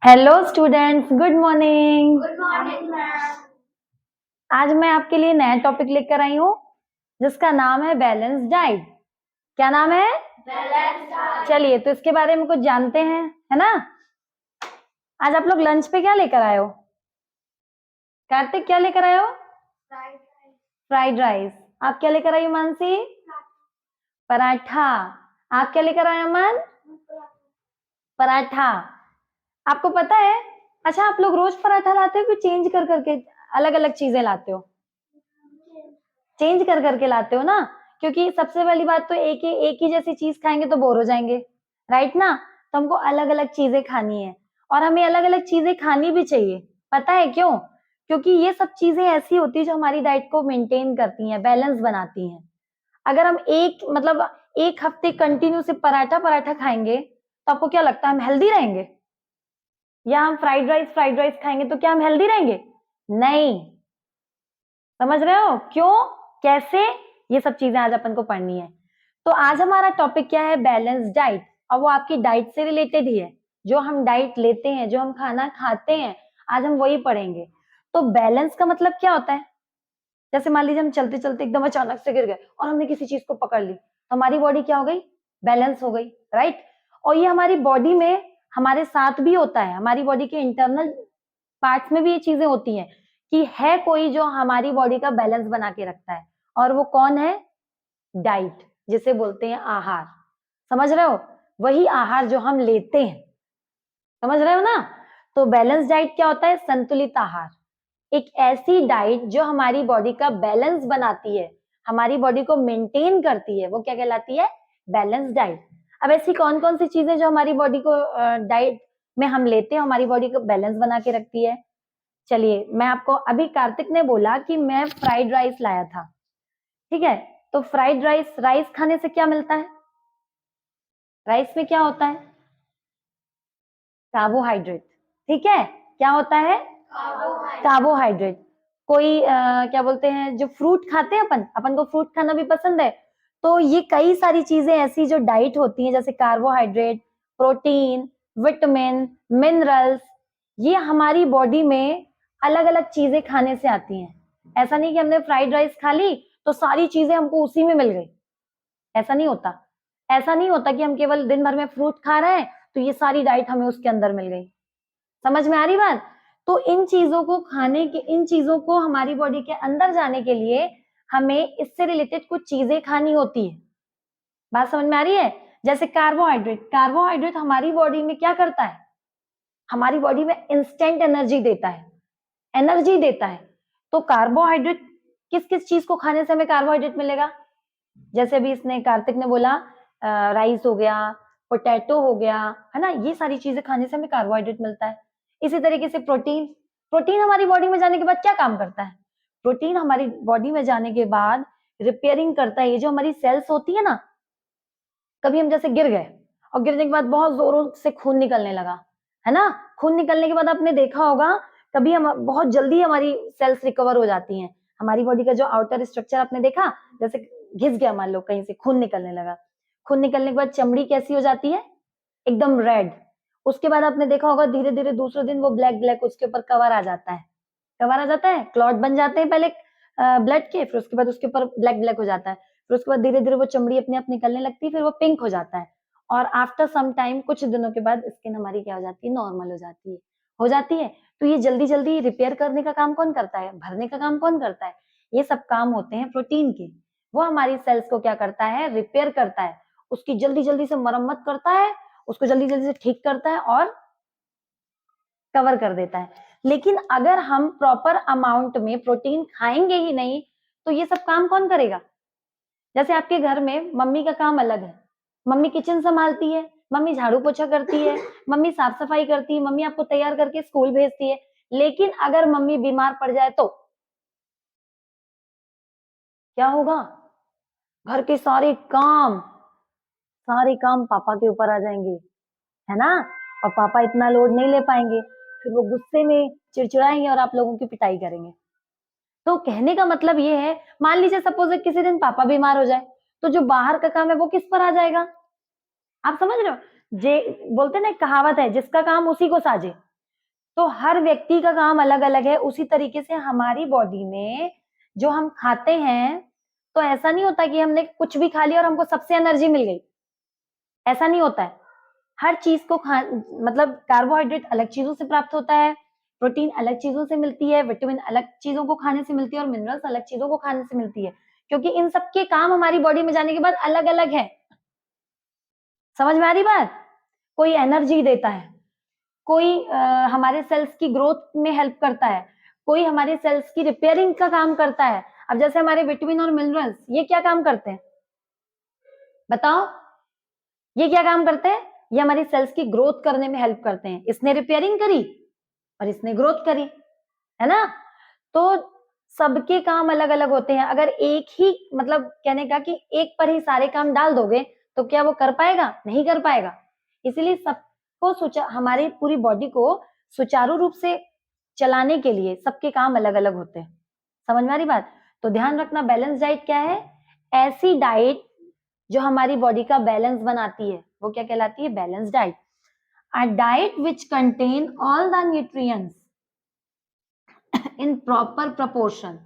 Hello students, good morning. Good morning ma'am. आज मैं आपके लिए नया टॉपिक लेकर आई हूँ जिसका नाम है बैलेंस डाइट। क्या नाम है? Balance diet. चलिए तो इसके बारे में कुछ जानते हैं, है ना। आज आप लोग लंच पे क्या लेकर आए हो? कार्तिक क्या लेकर आए हो? Fried rice. आप क्या लेकर आई हो मानसी? पराठा। आप क्या लेकर आए हो अमन? पराठा। आपको पता है? अच्छा, आप लोग रोज पराठा लाते हो कि चेंज कर करके अलग अलग चीजें लाते हो? चेंज कर करके लाते हो ना, क्योंकि सबसे पहली बात तो एक ही जैसी चीज खाएंगे तो बोर हो जाएंगे, राइट ना। तो हमको अलग अलग चीजें खानी है और हमें अलग अलग चीजें खानी भी चाहिए। पता है क्यों? क्योंकि ये सब चीजें ऐसी होती है जो हमारी डाइट को मेंटेन करती हैं, बैलेंस बनाती हैं। अगर हम एक हफ्ते कंटिन्यू से पराठा पराठा खाएंगे तो आपको क्या लगता है हम हेल्दी रहेंगे? या हम फ्राइड राइस खाएंगे तो क्या हम हेल्दी रहेंगे? नहीं। समझ रहे हो क्यों, कैसे? ये सब चीजें आज अपन को पढ़नी है। तो आज हमारा टॉपिक क्या है? Balance diet. और वो आपकी डाइट से रिलेटेड ही है। जो हम डाइट लेते हैं, जो हम खाना खाते हैं, आज हम वही पढ़ेंगे। तो बैलेंस का मतलब क्या होता है? जैसे मान लीजिए हम चलते चलते एकदम अचानक से गिर गए और हमने किसी चीज को पकड़ ली, तो हमारी बॉडी क्या हो गई? बैलेंस हो गई, राइट। और ये हमारी बॉडी में हमारे साथ भी होता है, हमारी बॉडी के इंटरनल पार्ट्स में भी ये चीजें होती हैं कि है कोई जो हमारी बॉडी का बैलेंस बना के रखता है। और वो कौन है? डाइट, जिसे बोलते हैं आहार। समझ रहे हो? वही आहार जो हम लेते हैं। समझ रहे हो ना। तो बैलेंस डाइट क्या होता है? संतुलित आहार। एक ऐसी डाइट जो हमारी बॉडी का बैलेंस बनाती है, हमारी बॉडी को मेंटेन करती है, वो क्या कहलाती है? Balance diet. अब ऐसी कौन कौन सी चीजें जो हमारी बॉडी को डाइट में हम लेते हैं, हमारी बॉडी को बैलेंस बना के रखती है? चलिए, मैं आपको अभी कार्तिक ने बोला कि मैं फ्राइड राइस लाया था, ठीक है। तो फ्राइड राइस, राइस खाने से क्या मिलता है? राइस में क्या होता है? कार्बोहाइड्रेट। ठीक है। क्या होता है? कार्बोहाइड्रेट। कोई क्या बोलते हैं, जो फ्रूट खाते हैं अपन अपन को फ्रूट खाना भी पसंद है। तो ये कई सारी चीजें ऐसी जो डाइट होती हैं, जैसे कार्बोहाइड्रेट, प्रोटीन, विटामिन, मिनरल्स, ये हमारी बॉडी में अलग अलग चीजें खाने से आती हैं। ऐसा नहीं कि हमने फ्राइड राइस खा ली तो सारी चीजें हमको उसी में मिल गई। ऐसा नहीं होता। ऐसा नहीं होता कि हम केवल दिन भर में फ्रूट खा रहे हैं तो ये सारी डाइट हमें उसके अंदर मिल गई। समझ में आ रही बात? तो इन चीजों को खाने के, इन चीजों को हमारी बॉडी के अंदर जाने के लिए हमें इससे रिलेटेड कुछ चीजें खानी होती है। बात समझ में आ रही है? जैसे कार्बोहाइड्रेट। कार्बोहाइड्रेट हमारी बॉडी में क्या करता है? हमारी बॉडी में इंस्टेंट एनर्जी देता है, एनर्जी देता है। तो कार्बोहाइड्रेट, किस किस चीज को खाने से हमें कार्बोहाइड्रेट मिलेगा? जैसे अभी इसने कार्तिक ने बोला राइस हो गया, पोटैटो हो गया, है ना। ये सारी चीजें खाने से हमें कार्बोहाइड्रेट मिलता है। इसी तरीके से प्रोटीन। प्रोटीन हमारी बॉडी में जाने के बाद क्या काम करता है? प्रोटीन हमारी बॉडी में जाने के बाद रिपेयरिंग करता है। ये जो हमारी सेल्स होती है ना, कभी हम जैसे गिर गए और गिरने के बाद बहुत जोरों से खून निकलने लगा, है ना। खून निकलने के बाद आपने देखा होगा कभी हम बहुत जल्दी हमारी सेल्स रिकवर हो जाती हैं। हमारी बॉडी का जो आउटर स्ट्रक्चर आपने देखा, जैसे घिस गया, मान लो कहीं से खून निकलने लगा, खून निकलने के बाद चमड़ी कैसी हो जाती है? एकदम रेड। उसके बाद आपने देखा होगा धीरे धीरे दूसरे दिन वो ब्लैक ब्लैक उसके ऊपर कवर आ जाता है। कवर आ जाता है, क्लॉट बन जाते हैं पहले ब्लड के, फिर उसके बाद उसके ऊपर ब्लैक ब्लैक हो जाता है। फिर उसके बाद धीरे धीरे वो चमड़ी अपने आप निकलने लगती है, फिर वो पिंक हो जाता है। और आफ्टर सम टाइम, कुछ दिनों के बाद स्किन हमारी क्या हो जाती है? नॉर्मल हो जाती है, हो जाती है। तो ये जल्दी जल्दी रिपेयर करने का काम कौन करता है? भरने का काम कौन करता है? ये सब काम होते हैं प्रोटीन के। वो हमारी सेल्स को क्या करता है? रिपेयर करता है, उसकी जल्दी जल्दी से मरम्मत करता है, उसको जल्दी जल्दी से ठीक करता है और कवर कर देता है। लेकिन अगर हम प्रॉपर अमाउंट में प्रोटीन खाएंगे ही नहीं तो ये सब काम कौन करेगा? जैसे आपके घर में मम्मी का काम अलग है, मम्मी किचन संभालती है, मम्मी झाड़ू पोछा करती है, मम्मी साफ सफाई करती है, मम्मी आपको तैयार करके स्कूल भेजती है। लेकिन अगर मम्मी बीमार पड़ जाए तो क्या होगा? घर के सारे काम पापा के ऊपर आ जाएंगे, है ना। और पापा इतना लोड नहीं ले पाएंगे, फिर वो गुस्से में चिड़चिड़ाएंगे और आप लोगों की पिटाई करेंगे। तो कहने का मतलब ये है, मान लीजिए सपोज किसी दिन पापा बीमार हो जाए, तो जो बाहर का काम है वो किस पर आ जाएगा? आप समझ रहे हो? जे बोलते ना, एक कहावत है, जिसका काम उसी को साजे। तो हर व्यक्ति का काम अलग अलग है। उसी तरीके से हमारी बॉडी में जो हम खाते हैं, तो ऐसा नहीं होता कि हमने कुछ भी खा लिया और हमको सबसे एनर्जी मिल गई, ऐसा नहीं होता है। हर चीज को मतलब कार्बोहाइड्रेट अलग चीजों से प्राप्त होता है, प्रोटीन अलग चीजों से मिलती है, विटामिन अलग चीजों को खाने से मिलती है और मिनरल्स अलग चीजों को खाने से मिलती है, क्योंकि इन सबके काम हमारी बॉडी में जाने के बाद अलग अलग है। समझ में आ रही बात? कोई एनर्जी देता है, कोई हमारे सेल्स की ग्रोथ में हेल्प करता है, कोई हमारे सेल्स की रिपेयरिंग का काम करता है। अब जैसे हमारे विटामिन और मिनरल्स, ये क्या काम करते हैं बताओ? ये क्या काम करते हैं? ये हमारी सेल्स की ग्रोथ करने में हेल्प करते हैं। इसने रिपेयरिंग करी और इसने ग्रोथ करी, है ना? तो सबके काम अलग अलग होते हैं। अगर एक ही मतलब कहने का कि एक पर ही सारे काम डाल दोगे तो क्या वो कर पाएगा? नहीं कर पाएगा। इसीलिए सबको हमारी पूरी बॉडी को सुचारू रूप से चलाने के लिए सबके काम अलग अलग होते हैं। समझ में आ रही बात? तो ध्यान रखना, बैलेंस डाइट क्या है? ऐसी डाइट जो हमारी बॉडी का बैलेंस बनाती है, वो क्या कहलाती है? Balance diet. A diet which contain all the nutrients in proper proportion,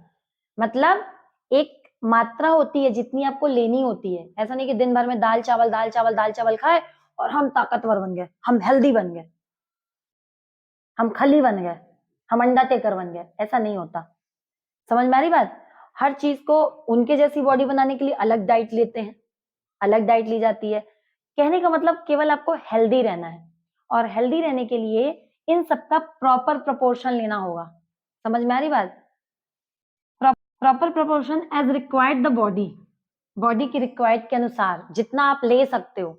मतलब एक मात्रा होती है जितनी आपको लेनी होती है। ऐसा नहीं कि दिन भर में दाल चावल दाल चावल दाल चावल खाए और हम ताकतवर बन गए, हम हेल्दी बन गए, हम खली बन गए, हम अंडा टेकर बन गए, ऐसा नहीं होता। समझ में आ रही बात? हर चीज को उनके जैसी बॉडी बनाने के लिए अलग डाइट लेते हैं, अलग डाइट ली जाती है। कहने का मतलब केवल आपको हेल्दी रहना है, और हेल्दी रहने के लिए इन सबका प्रॉपर प्रोपोर्शन लेना होगा। समझ में आ रही बात? Proper proportion as required the body, body की रिक्वायर्ड के अनुसार जितना आप ले सकते हो।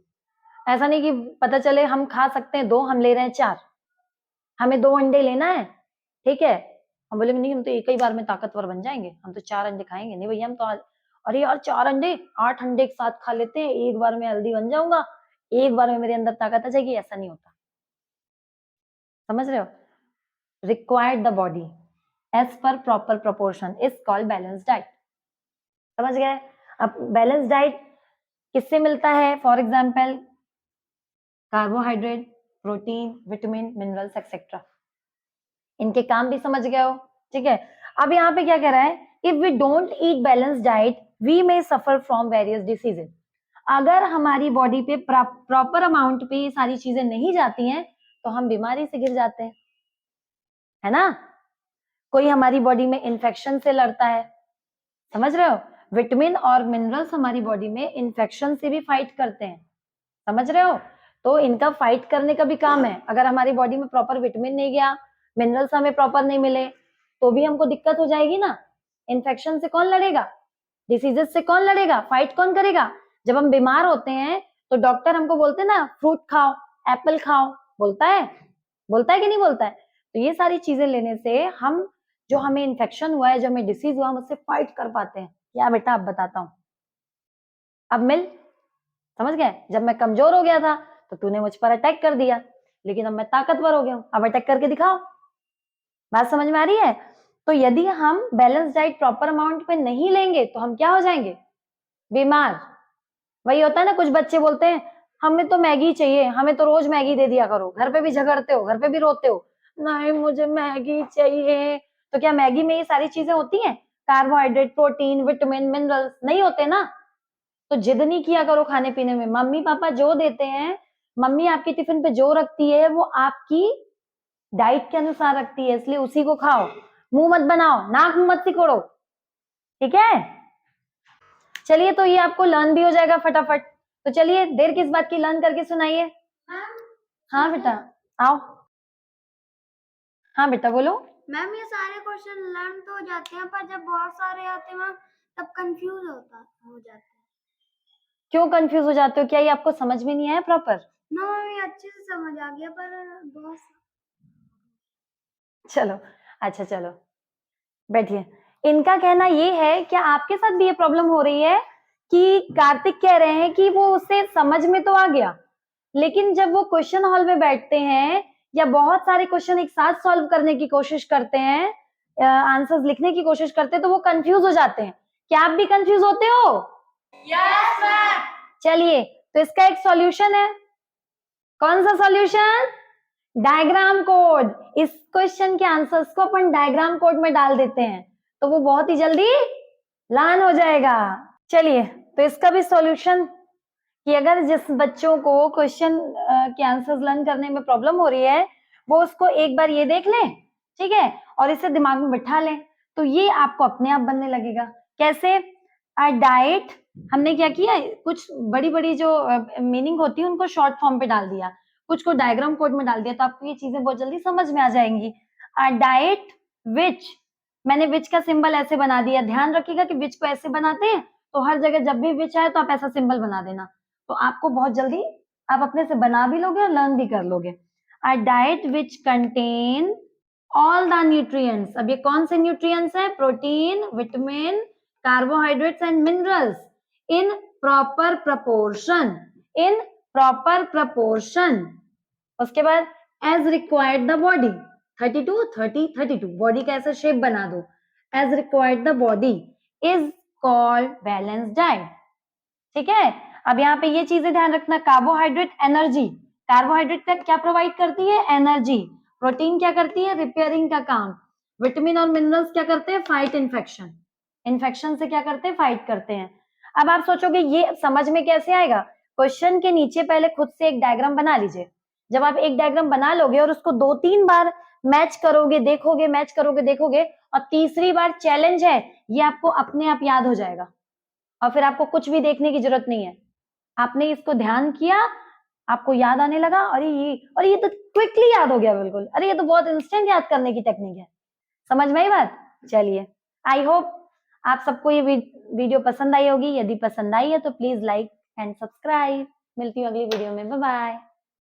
ऐसा नहीं कि पता चले हम खा सकते हैं 2, हम ले रहे हैं 4, हमें 2 अंडे लेना है, ठीक है, हम बोलेंगे नहीं हम तो एक ही बार में ताकतवर बन जाएंगे, हम तो 4 अंडे खाएंगे। नहीं भैया, हम तो आज अरे यार 4 अंडे 8 अंडे एक साथ खा लेते हैं, एक बार में हेल्दी बन जाऊंगा, एक बार में मेरे अंदर ताकत आ जाएगी, ऐसा नहीं होता। समझ रहे हो? रिक्वायर्ड द बॉडी एज पर proper proportion is called balance diet. समझ गए? अब बैलेंस डाइट किससे मिलता है? For example carbohydrate, protein, vitamin, minerals etcetera. इनके काम भी समझ गए हो, ठीक है। अब यहाँ पे क्या कह रहा है? If we don't eat balance diet we may suffer from various diseases. अगर हमारी बॉडी पे प्रॉपर अमाउंट पे ये सारी चीजें नहीं जाती हैं तो हम बीमारी से गिर जाते हैं, है ना? कोई हमारी बॉडी में इन्फेक्शन से लड़ता है, समझ रहे हो? विटामिन और मिनरल्स हमारी बॉडी में इन्फेक्शन से भी फाइट करते हैं, समझ रहे हो? तो इनका फाइट करने का भी काम है। अगर हमारी बॉडी में प्रॉपर विटामिन नहीं गया, मिनरल्स हमें प्रॉपर नहीं मिले, तो भी हमको दिक्कत हो जाएगी ना। इन्फेक्शन से कौन लड़ेगा? डिसीजेस से कौन लड़ेगा? फाइट कौन करेगा? जब हम बीमार होते हैं तो डॉक्टर हमको बोलते हैं ना, फ्रूट खाओ, एप्पल खाओ, बोलता है? बोलता है कि नहीं बोलता है? तो ये सारी चीजें लेने से हम, जो हमें इन्फेक्शन हुआ है, जो हमें डिसीज हुआ, हम उससे फाइट कर पाते हैं। क्या बेटा, अब बताता हूँ, अब मिल, समझ गए? जब मैं कमजोर हो गया था तो तूने मुझ पर अटैक कर दिया, लेकिन अब मैं ताकतवर हो गया हूं, अब अटैक करके दिखाओ। बात समझ में आ रही है? तो यदि हम बैलेंस डाइट प्रॉपर अमाउंट पे नहीं लेंगे तो हम क्या हो जाएंगे? बीमार। वही होता है ना, कुछ बच्चे बोलते हैं हमें तो मैगी चाहिए, हमें तो रोज मैगी दे दिया करो, घर पे भी झगड़ते हो, घर पे भी रोते हो, नहीं मुझे मैगी चाहिए। तो क्या मैगी में ये सारी चीजें होती हैं? कार्बोहाइड्रेट, प्रोटीन, विटामिन, मिनरल्स नहीं होते ना? तो जिद नहीं किया करो खाने पीने में। मम्मी पापा जो देते हैं, मम्मी आपकी टिफिन पे जो रखती है वो आपकी डाइट के अनुसार रखती है, इसलिए उसी को खाओ। मुंह मत बनाओ, नाक मुंह मत सिकोड़ो, ठीक है? चलिए, तो ये आपको लर्न भी हो जाएगा फटाफट। तो चलिए, देर किस बात की, लर्न करके सुनाइए। हाँ बेटा, आओ। हाँ बेटा, बोलो। मैम ये सारे क्वेश्चन लर्न तो हो जाते हैं, पर जब बहुत सारे आते हैं मैम तब कंफ्यूज हो जाते हैं। क्यों कंफ्यूज हो जाते हो? क्या ये आपको समझ में नहीं आया प्रॉपर? ना मैम ये अच्छे से समझ आ गया, पर बहुत चलो, अच्छा चलो, बैठिए। इनका कहना ये है, क्या आपके साथ भी ये प्रॉब्लम हो रही है कि कार्तिक कह रहे हैं कि वो उसे समझ में तो आ गया, लेकिन जब वो क्वेश्चन हॉल में बैठते हैं या बहुत सारे क्वेश्चन एक साथ सॉल्व करने की कोशिश करते हैं, आंसर्स लिखने की कोशिश करते हैं, तो वो कंफ्यूज हो जाते हैं। क्या आप भी कंफ्यूज होते हो? Yes ma'am. चलिए, तो इसका एक सॉल्यूशन है। कौन सा सॉल्यूशन? डायग्राम कोड, इस क्वेश्चन के आंसर्स को अपन डायग्राम कोड में डाल देते हैं तो वो बहुत ही जल्दी लर्न हो जाएगा। चलिए, तो इसका भी सॉल्यूशन कि अगर जिस बच्चों को क्वेश्चन के आंसर्स लर्न करने में प्रॉब्लम हो रही है वो उसको एक बार ये देख ले, ठीक है, और इसे दिमाग में बिठा ले, तो ये आपको अपने आप बनने लगेगा। कैसे? अ डाइट, हमने क्या किया, कुछ बड़ी बड़ी जो मीनिंग होती है उनको शॉर्ट फॉर्म पे डाल दिया, कुछ को डायग्राम कोड में डाल दिया, तो आपको ये चीजें बहुत जल्दी समझ में आ जाएंगी। अ डाइट विच, मैंने विच का सिंबल ऐसे बना दिया, ध्यान रखिएगा कि विच को ऐसे बनाते हैं तो हर जगह जब भी विच आए तो आप ऐसा सिंबल बना देना, तो आपको बहुत जल्दी आप अपने से बना भी लोगे और लर्न भी कर लोगे। A diet which contain all the nutrients, अब ये कौन से न्यूट्रिएंट्स है? Protein, vitamin, carbohydrates and minerals in proper proportion, in proper proportion. उसके बाद as required the body, 32 30 32, body का ऐसा शेप बना दो, as required the body is called balance diet, ठीक है। अब यहाँ पे ये चीजें ध्यान रखना, कार्बोहाइड्रेट एनर्जी, कार्बोहाइड्रेट का क्या प्रोवाइड करती है? एनर्जी। प्रोटीन क्या करती है? रिपेयरिंग का काम। विटामिन और मिनरल्स क्या करते हैं? फाइट इन्फेक्शन, इन्फेक्शन से क्या करते हैं? फाइट करते हैं। अब आप सोचोगे ये समझ में कैसे आएगा? क्वेश्चन के नीचे पहले खुद से एक डायग्राम बना लीजिए, जब आप एक डायग्राम बना लोगे और उसको 2-3 बार मैच करोगे, देखोगे, मैच करोगे, देखोगे, और तीसरी बार चैलेंज है, ये आपको अपने आप याद हो जाएगा और फिर आपको कुछ भी देखने की जरूरत नहीं है। आपने इसको ध्यान किया, आपको याद आने लगा, अरे ये तो क्विकली याद हो गया बिल्कुल, अरे ये तो बहुत इंस्टेंट याद करने की टेक्निक है। समझ में आई बात? चलिए, आई होप आप सबको ये वीडियो पसंद आई होगी। यदि पसंद आई है तो प्लीज लाइक एंड सब्सक्राइब। मिलती हूँ अगली वीडियो में, बाय बाय।